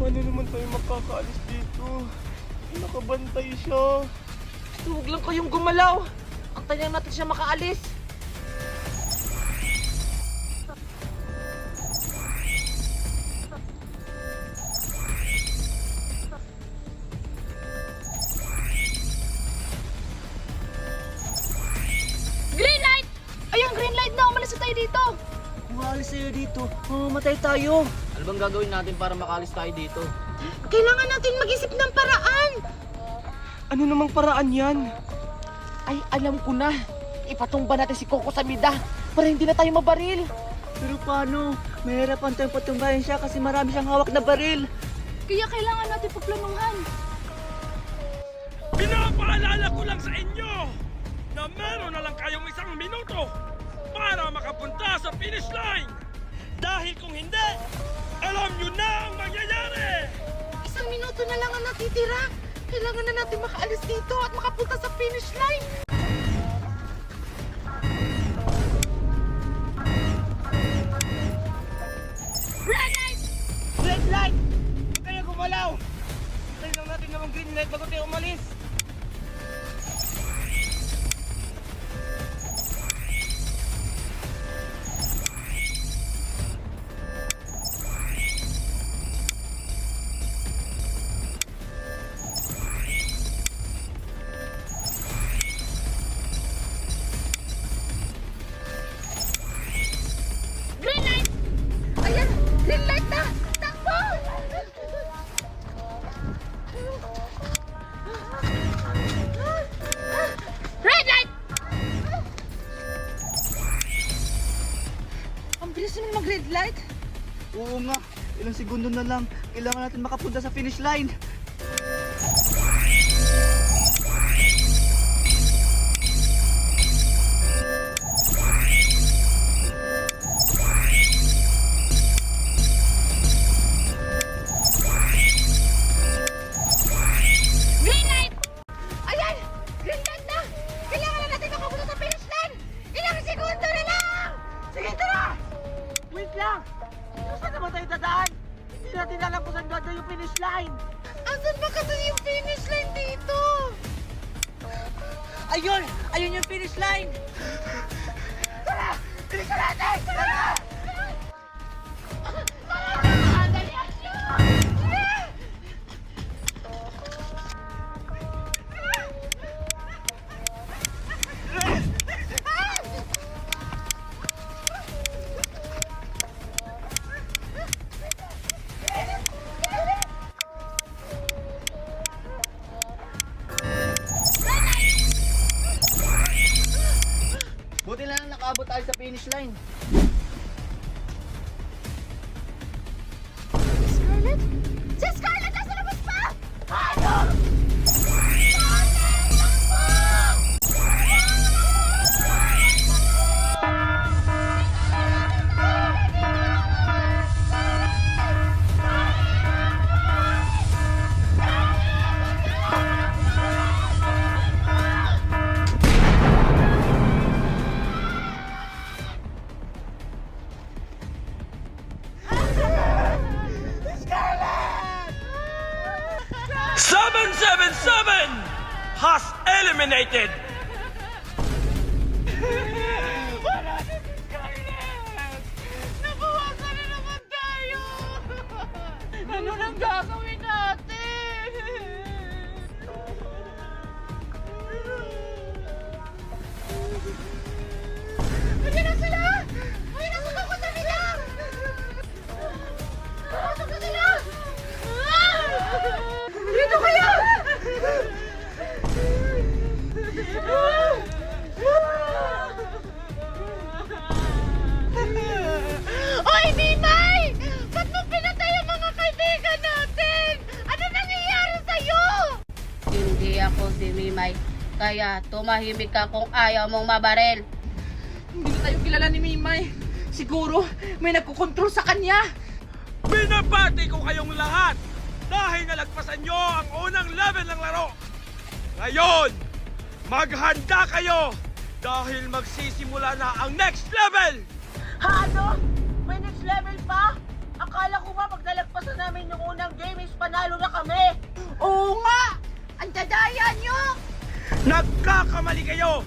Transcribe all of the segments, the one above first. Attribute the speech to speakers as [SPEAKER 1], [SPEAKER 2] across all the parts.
[SPEAKER 1] Paano naman tayo makakaalis dito? Nakabantay siya.
[SPEAKER 2] Huwag lang kayong gumalaw. Antayin natin siya makaalis.
[SPEAKER 3] Green light! Ayun, green light na! Umalis na tayo dito!
[SPEAKER 2] Umalis tayo dito. Mamamatay tayo. Ano bang gagawin natin para makaalis tayo dito?
[SPEAKER 3] Kailangan natin mag-isip ng paraan!
[SPEAKER 1] Ano namang paraan yan?
[SPEAKER 2] Ay, alam ko na. Ipatumba natin si Coco sa mida para hindi na tayo mabaril. Pero paano? Mahirapan tayong patumbahin siya kasi marami siyang hawak na baril.
[SPEAKER 3] Kaya kailangan natin pagplanuhan.
[SPEAKER 4] Pinapaalala ko lang sa inyo na meron na lang kayong 1 minuto para makapunta sa finish line. Dahil kung hindi, alam nyo na ang mangyayari!
[SPEAKER 3] 1 minuto na lang ang natitira. Kailangan na natin makaalis dito at makapunta sa finish line.
[SPEAKER 4] Red light!
[SPEAKER 1] Red light! Huwag kayo gumalaw! Tayo lang natin namang green light bago tayo umalis.
[SPEAKER 3] Green light! Ayan! Green light na! Takbo! Red light!
[SPEAKER 2] Ang bilis naman mag-red light.
[SPEAKER 5] Oo nga, ilang segundo na lang. Kailangan natin makapunta sa finish line.
[SPEAKER 3] Green light! Ayan! Green light na! Kailangan na natin makapunta sa finish line! Ilang segundo na lang!
[SPEAKER 2] Sige, tara! Wait lang! Saan naman tayo dadaan? Hindi natin alam kung saan ganda yung finish line.
[SPEAKER 3] Asan ba kasi yung finish line dito?
[SPEAKER 2] Ayun! Ayun yung finish line! Tara! Bilisan natin! Tara!
[SPEAKER 5] Buti na lang nakaabot tayo sa finish line.
[SPEAKER 3] Scarlett? Si Scarlett! Nasa labas pa! Ano?
[SPEAKER 4] Seven has eliminated!
[SPEAKER 3] Wala na si Scarlett! Nabawasan na naman tayo! Ano nang gagawin natin? Nandiyan na sila! Ay, nasa ko sa nila! Pumasok na sila! Dito kayo! Oy, Mimay! Ba't mo pinatay ang mga kaibigan natin? Ano nangyayari sa'yo?
[SPEAKER 6] Hindi ako si Mimay, kaya tumahimik ka kung ayaw mong mabaril.
[SPEAKER 2] Hindi na tayo kilala ni Mimay. Siguro may nagkukontrol sa kanya.
[SPEAKER 4] Binabati ko kayong lahat dahil nalagpasan nyo ang unang level ng laro. Ngayon, maghanda kayo dahil magsisimula na ang next level!
[SPEAKER 2] Ha, ano? May next level pa? Akala ko ba pag nalagpasan namin yung unang game is panalo na kami. Oo nga! Ang dadaya nyo!
[SPEAKER 4] Nagkakamali kayo!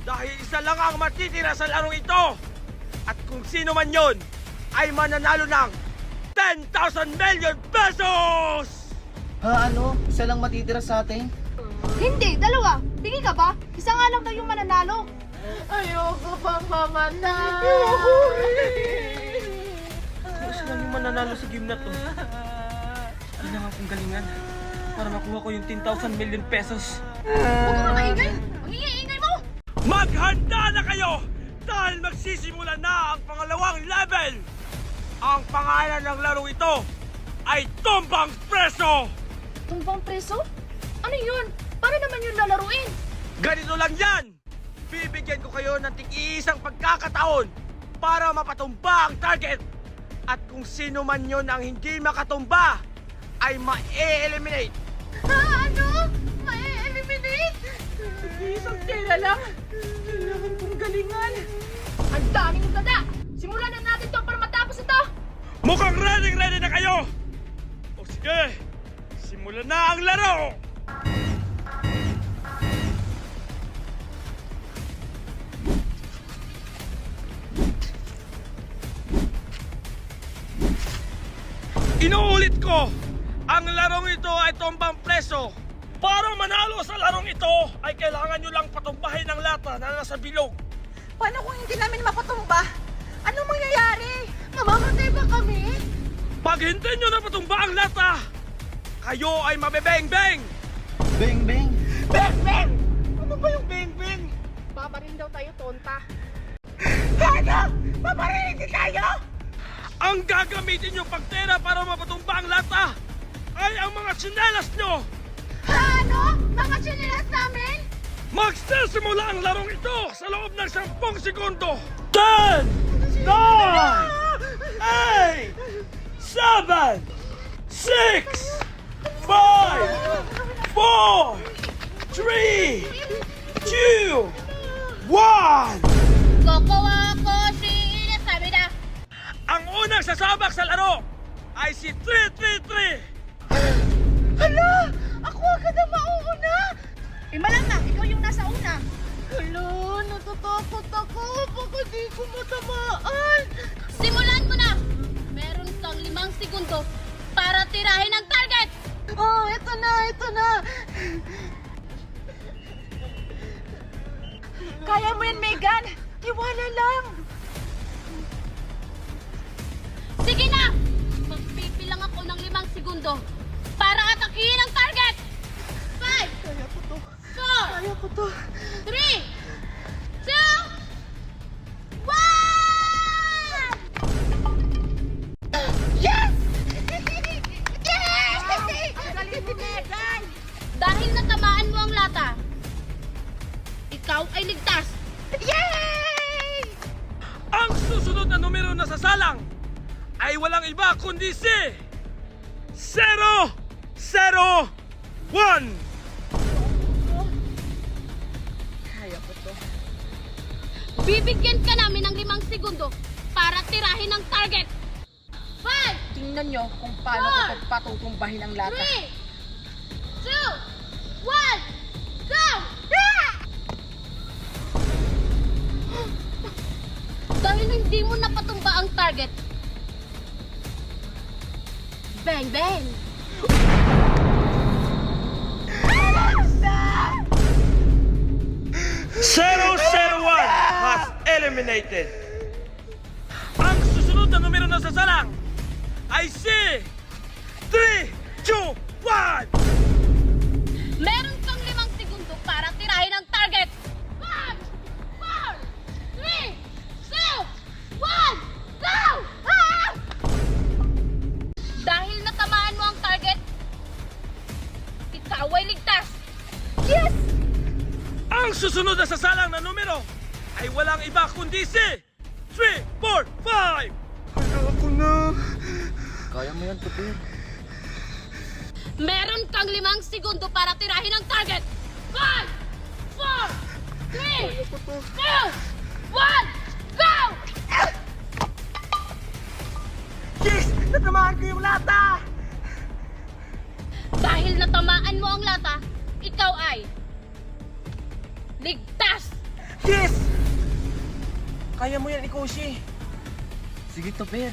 [SPEAKER 4] Dahil isa lang ang matitira sa larong ito! At kung sino man yon ay mananalo ng 10,000 million pesos!
[SPEAKER 5] Ha, ano? Isa lang matitira sa atin?
[SPEAKER 3] Hindi, dalawa. Tingin ka ba? Isa nga lang daw yung mananalo.
[SPEAKER 2] Ayoko pang mamanalo.
[SPEAKER 1] Mas lang yung mananalo sa game na to. Kailangan kong galingan para makuha ko yung 10,000 million pesos.
[SPEAKER 3] Huwag ka maingay. Ang ingay-ingay mo.
[SPEAKER 4] Maghanda na kayo! Dahil magsisimula na ang pangalawang level! Ang pangalan ng laro ito ay Tumbang Preso!
[SPEAKER 3] Tumbang preso? Ano yun? Paano naman yun lalaruin?
[SPEAKER 4] Ganito lang yan! Bibigyan ko kayo ng tig-iisang pagkakataon para mapatumba ang target. At kung sino man yun ang hindi makatumba, ay ma-eliminate.
[SPEAKER 3] Ha? Ano? Mae-eliminate?
[SPEAKER 2] Isang tela lang. Kailangan kong galingan.
[SPEAKER 3] Ang daming gada! Simulan na natin to para matapos ito!
[SPEAKER 4] Mukhang ready na kayo! O sige, simulan na ang laro! Inuulit ko, ang larong ito ay Tumbang Preso. Para manalo sa larong ito, ay kailangan nyo lang patumbahin ang lata na nasa bilog.
[SPEAKER 2] Paano kung hindi namin mapatumba? Anong mangyayari? Mamamatay ba kami?
[SPEAKER 4] Pag hindi nyo na patumba ang lata, kayo ay mabebeng-beng!
[SPEAKER 5] Beng, beng!
[SPEAKER 2] Beng! Beng! Ano ba yung beng beng?
[SPEAKER 3] Babarin daw tayo, tonta.
[SPEAKER 2] Ano? Paparinig tayo?
[SPEAKER 4] Ang gagamitin nyo pagtera para mapatumba ang lata ay ang mga tsinelas nyo!
[SPEAKER 3] Ano? Mga chinilas namin?
[SPEAKER 4] Magsisimula ang larong ito sa loob ng 10 segundo! 10! 9! 8! 7! 6! 5! 4! 3! 2! 1!
[SPEAKER 6] Kukuha ko si Ines Samida.
[SPEAKER 4] Ang unang sasabak sa laro ay si 333!
[SPEAKER 2] Hala! Ako agad ang mauuna!
[SPEAKER 3] Malamang, ikaw yung nasa una.
[SPEAKER 2] Hala! Natatakot ako! Baka di ko matamaan!
[SPEAKER 6] Simulan mo na! Meron kang 5 segundo para tirahin ang target!
[SPEAKER 2] Oh, ito na! Ito na! Kaya mo yan, Megan! Tiwala lang!
[SPEAKER 6] Sige na! Magpipilang ako ng 5 segundo para atakihin ang target! 5!
[SPEAKER 2] Kaya ko to!
[SPEAKER 6] 4!
[SPEAKER 2] Kaya ko to!
[SPEAKER 6] 3! 2! 1!
[SPEAKER 3] Yes! Yes! Ang galing mo, Megan!
[SPEAKER 6] Dahil natamaan mo ang lata, ikaw ay ligtas!
[SPEAKER 3] Yay!
[SPEAKER 4] Ang susunod na numero na sasalang ay walang iba kundi si 0! 0! 1!
[SPEAKER 2] Kaya ko to!
[SPEAKER 6] Bibigyan ka namin ng 5 segundo para tirahin ang target! 5!
[SPEAKER 2] Tingnan nyo kung paano ko pagpatutumbahin ang lata.
[SPEAKER 6] 3! 2! 1! Go! Dahil hindi mo napatumba ang target, bang bang!
[SPEAKER 4] 001 has eliminated. Ang susunod na numero na sasalang ay si 3, 2, 1!
[SPEAKER 6] Meron kang 5 segundo para tirahin ang target. 5, 4, 3, 2, 1, go! Ah! Dahil natamaan mo ang target, ikaw ay ligtas.
[SPEAKER 3] Yes!
[SPEAKER 4] Ang susunod na sasalang na numero ay walang iba kundi si 3, 4, 5!
[SPEAKER 5] Kaya ako na! Kaya mo yan, puti.
[SPEAKER 6] Meron kang 5 segundo para tirahin ang target. 5, 4, 3, 2, 1, go!
[SPEAKER 4] Yes!
[SPEAKER 2] Natamaan ko yung lata!
[SPEAKER 6] Dahil natamaan mo ang lata, ikaw ay ligtas!
[SPEAKER 2] Yes! Kaya mo yan, Ikoshi.
[SPEAKER 1] Sige, Topper.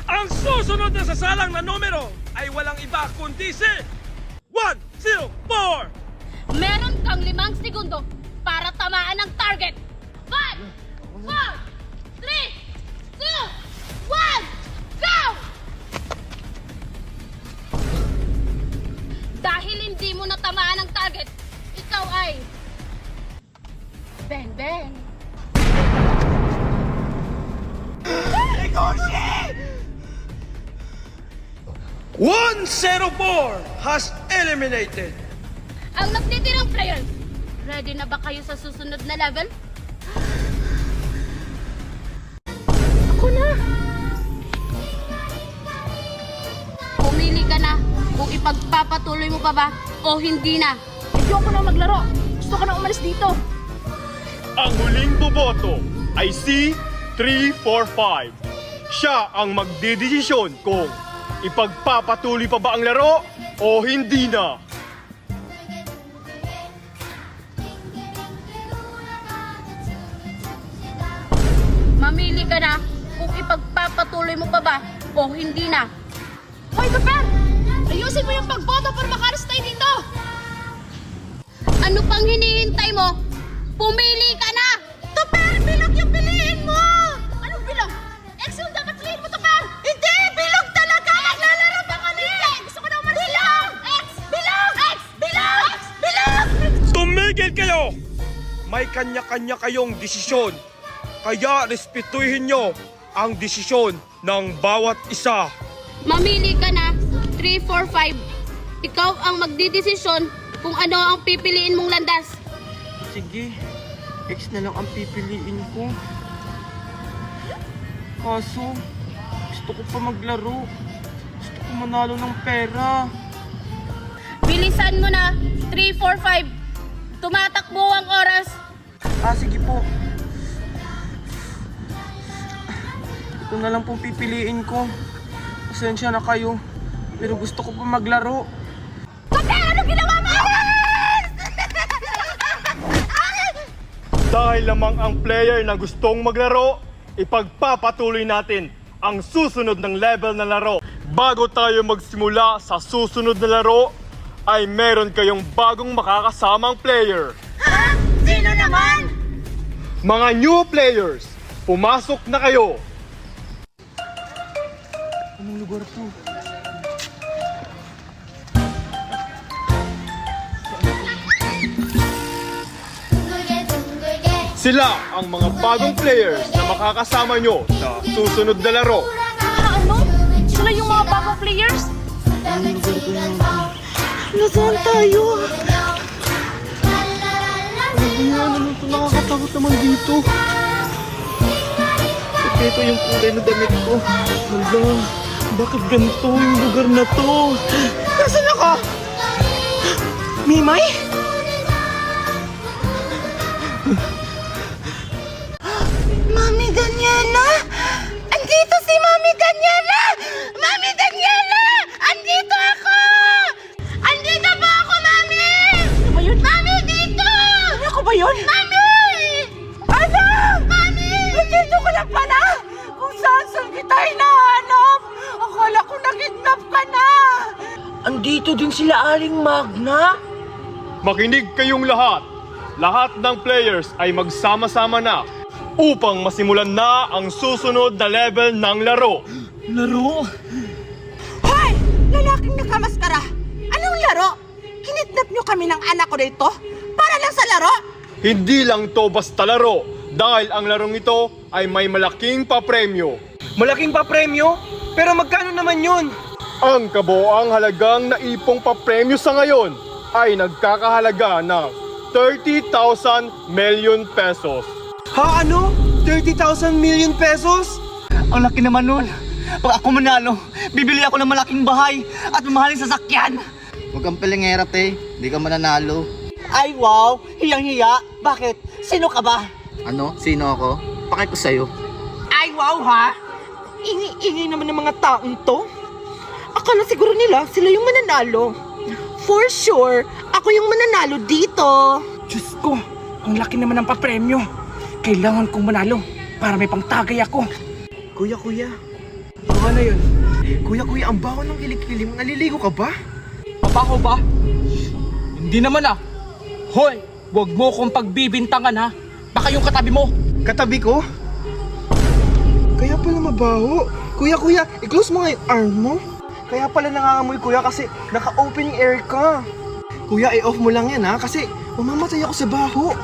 [SPEAKER 4] Ang susunod na sasalang na numero ay walang iba kundi si 104!
[SPEAKER 6] Meron kang 5 segundo para tamaan ang target. 5, 4, 3, 2, 1, go! Dahil hindi mo natamaan ang target, ikaw ay bang bang.
[SPEAKER 4] 104 has eliminated.
[SPEAKER 6] Ang nagtitirang players, ready na ba kayo sa susunod na level? Ako na! Pumili ka na kung ipagpapatuloy mo pa ba o hindi na.
[SPEAKER 3] Ayoko na maglaro. Gusto ko na umalis dito.
[SPEAKER 7] Ang huling boboto ay si 345. Siya ang magdedesisyon kung ipagpapatuloy pa ba ang laro o hindi na.
[SPEAKER 6] Mamili ka na kung ipagpapatuloy mo pa ba o hindi na.
[SPEAKER 3] Hoy, Topper! Ayusin mo yung pagboto para makaras tayo dito!
[SPEAKER 6] Ano pang hinihintay mo? Pumili ka na!
[SPEAKER 3] Topper! Bilog yung piliin mo! Anong bilog? X yung dapat piliin mo, Topper! Hindi! Bilog talaga! Naglalaro pa kami! Hindi! Gusto ko na umalis bilog! X! Bilog! X! Bilog! X! Bilog!
[SPEAKER 4] Tumigil kayo! May kanya-kanya kayong desisyon. Kaya respetuhin nyo ang desisyon ng bawat isa.
[SPEAKER 6] Mamili ka na, 3, 4, 5. Ikaw ang magdidesisyon kung ano ang pipiliin mong landas.
[SPEAKER 1] Sige, X na lang ang pipiliin ko. Kaso, gusto ko pa maglaro. Gusto ko manalo ng pera.
[SPEAKER 6] Bilisan mo na, 3, 4, 5. Tumatakbo ang oras.
[SPEAKER 1] Sige po. Ito na lang pong pipiliin ko. Pasensya na kayo. Pero gusto ko pa maglaro.
[SPEAKER 3] Topper! Ano ginawa mo?
[SPEAKER 7] Dahil lamang ang player na gustong maglaro, ipagpapatuloy natin ang susunod ng level na laro. Bago tayo magsimula sa susunod na laro, ay meron kayong bagong makakasamang player.
[SPEAKER 3] Ha? Sino naman?
[SPEAKER 7] Mga new players, pumasok na kayo!
[SPEAKER 1] Anong lugar to?
[SPEAKER 7] Sila ang mga bagong players na makakasama nyo sa susunod na laro.
[SPEAKER 3] Ano? Sila yung mga bagong players?
[SPEAKER 2] Nasaan tayo? Ano ito? Nakakatakot naman dito. Ito yung kulay na damit ko. Hala, bakit ganito yung lugar na to? Nasaan ako? Mimay?
[SPEAKER 3] Mami Daniela! Andito si Mami Daniela! Mami Daniela! Andito ako! Andito po ako, Mami! Ano ba yun? Mami, dito! Ano ba yun? Mami! Ano? Mami! Nandito ko na pala! Kung saan kita hinahanap! Akala ko nakidnap ka na!
[SPEAKER 2] Andito din sila Aling Magna?
[SPEAKER 7] Makinig kayong lahat. Lahat ng players ay magsama-sama na upang masimulan na ang susunod na level ng laro.
[SPEAKER 2] Laro?
[SPEAKER 3] Hoy! Lalaking nakamaskara! Anong laro? Kinidnap niyo kami ng anak ko dito? Para lang sa laro?
[SPEAKER 7] Hindi lang to basta laro dahil ang larong ito ay may malaking papremyo.
[SPEAKER 1] Malaking pa premyo? Pero magkano naman yun?
[SPEAKER 7] Ang kabuoang halagang naipong papremyo sa ngayon ay nagkakahalaga ng 30,000 million pesos.
[SPEAKER 1] Ha, ano? 30,000 million pesos?
[SPEAKER 2] Ang laki naman nun. Pag ako manalo, bibili ako ng malaking bahay at mamahaling sasakyan.
[SPEAKER 5] Huwag kang pilingera, te. Hindi ka mananalo.
[SPEAKER 2] Ay wow, hiyang-hiya. Bakit? Sino ka ba?
[SPEAKER 5] Ano? Sino ako? Pakay ko sa'yo.
[SPEAKER 2] Ay wow ha? Ingi-ingi naman ng mga taong to. Akala siguro nila sila yung mananalo. For sure, ako yung mananalo dito.
[SPEAKER 8] Diyos ko, ang laki naman ng papremyo. Kailangan kong manalo para may pangtagay ako.
[SPEAKER 5] Kuya. Ano yun? Kuya, ang baho ng kilikili mo. Naliligo ka ba?
[SPEAKER 8] Mabaho ba? Hindi naman ah. Hoy, wag mo kong pagbibintangan ha. Baka yung katabi mo.
[SPEAKER 5] Katabi ko? Kaya pala mabaho. Kuya, i-close mo nga yung arm mo. Kaya pala nangangamoy kuya kasi naka-open yung air ka. Kuya, i-off mo lang yan ha kasi mamamatay ako sa baho.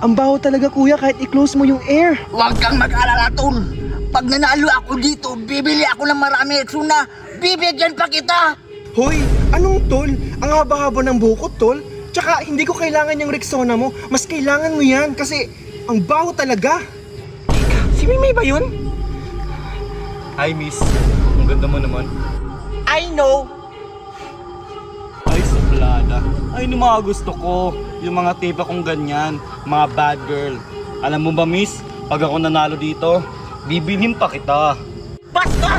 [SPEAKER 5] Ang baho talaga kuya kahit i-close mo yung air.
[SPEAKER 9] Huwag kang mag-alala, tol. Pag nanalo ako dito, bibili ako ng marami eksuna. Bibigyan pa kita.
[SPEAKER 5] Hoy, anong tol? Ang haba-haba ng buhok ko, tol. Tsaka hindi ko kailangan yung Rexona mo. Mas kailangan mo yan kasi ang baho talaga.
[SPEAKER 2] Si Mimay ba yun?
[SPEAKER 7] Hi, miss. Ang ganda mo naman.
[SPEAKER 2] I know.
[SPEAKER 5] Ay, suplada. Ay, yung mga gusto ko. Yung mga tipa kong ganyan. Mga bad girl. Alam mo ba, miss? Pag ako nanalo dito, bibilhin pa kita.
[SPEAKER 2] Basta!